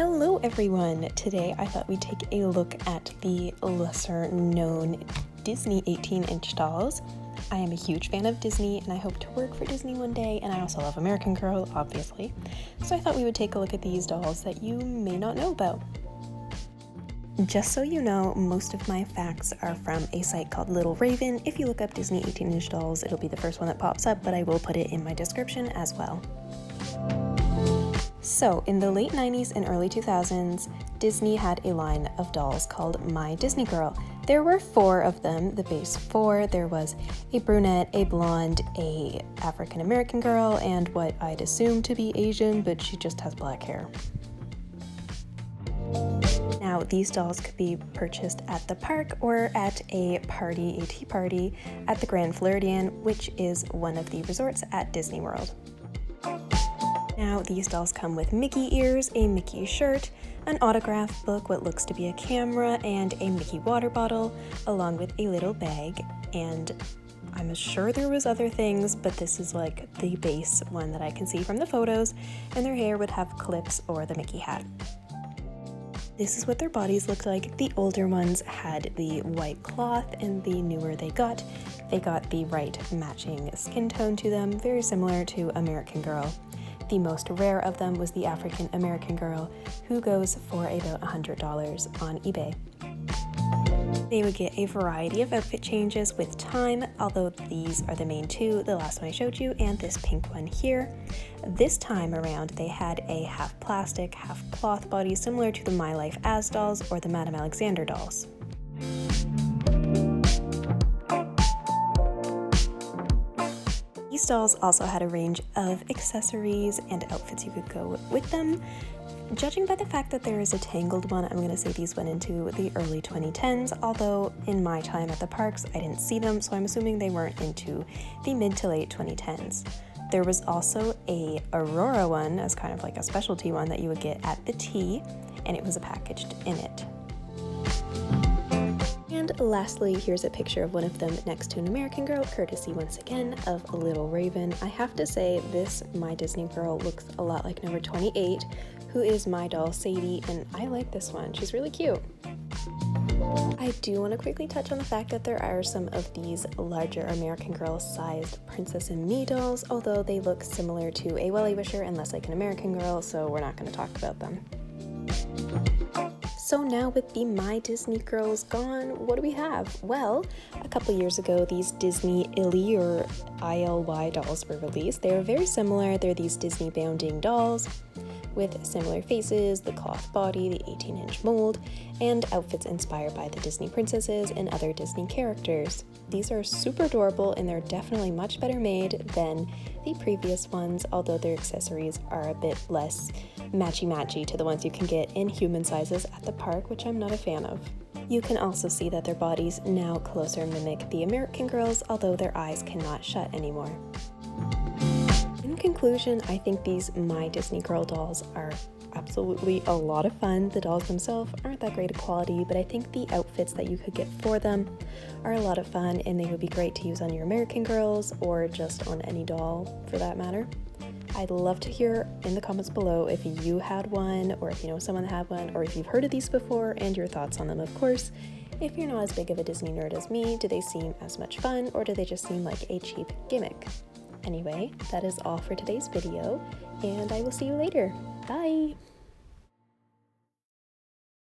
Hello everyone! Today I thought we'd take a look at the lesser known Disney 18-inch dolls. I am a huge fan of Disney and I hope to work for Disney one day, and I also love American Girl, obviously. So I thought we would take a look at these dolls that you may not know about. Just so you know, most of my facts are from a site called Little Raven. If you look up Disney 18-inch dolls, it'll be the first one that pops up, but I will put it in my description as well. So, in the late 90s and early 2000s, Disney had a line of dolls called My Disney Girl. There were 4 of them, the base 4. There was a brunette, a blonde, a African American girl, and what I'd assume to be Asian, but she just has black hair. Now, these dolls could be purchased at the park or at a tea party at the Grand Floridian, which is one of the resorts at Disney World. Now, these dolls come with Mickey ears, a Mickey shirt, an autograph book, what looks to be a camera, and a Mickey water bottle, along with a little bag. And I'm sure there was other things, but this is like the base one that I can see from the photos, and their hair would have clips or the Mickey hat. This is what their bodies looked like. The older ones had the white cloth, and the newer they got the right matching skin tone to them, very similar to American Girl. The most rare of them was the African American Girl, who goes for about $100 on eBay. They would get a variety of outfit changes with time, although these are the main 2, the last one I showed you and this pink one here. This time around they had a half plastic, half cloth body similar to the My Life As dolls or the Madame Alexander dolls. These dolls also had a range of accessories and outfits you could go with them. Judging by the fact that there is a Tangled one, I'm going to say these went into the early 2010s, although in my time at the parks I didn't see them, so I'm assuming they weren't into the mid to late 2010s. There was also a Aurora one as kind of like a specialty one that you would get at the tea, and it was packaged in it. And lastly, here's a picture of one of them next to an American Girl, courtesy once again of Little Raven. I have to say, this My Disney Girl looks a lot like number 28, who is my doll Sadie, and I like this one. She's really cute. I do want to quickly touch on the fact that there are some of these larger American Girl sized Princess and Me dolls, although they look similar to a Well-E-Wisher and less like an American Girl, so we're not going to talk about them. So now with the My Disney Girls gone, what do we have? Well, a couple years ago, these Disney ILY or ILY dolls were released. They are very similar. They're these Disney bounding dolls with similar faces, the cloth body, the 18-inch mold, and outfits inspired by the Disney princesses and other Disney characters. These are super adorable, and they're definitely much better made than the previous ones, although their accessories are a bit less matchy-matchy to the ones you can get in human sizes at the park, which I'm not a fan of. You can also see that their bodies now closer mimic the American Girls, although their eyes cannot shut anymore. In conclusion, I think these My Disney Girl dolls are absolutely a lot of fun. The dolls themselves aren't that great of quality, but I think the outfits that you could get for them are a lot of fun, and they would be great to use on your American Girls or just on any doll for that matter. I'd love to hear in the comments below if you had one, or if you know someone that had one, or if you've heard of these before, and your thoughts on them, of course. If you're not as big of a Disney nerd as me, do they seem as much fun, or do they just seem like a cheap gimmick? Anyway, that is all for today's video, and I will see you later. Bye!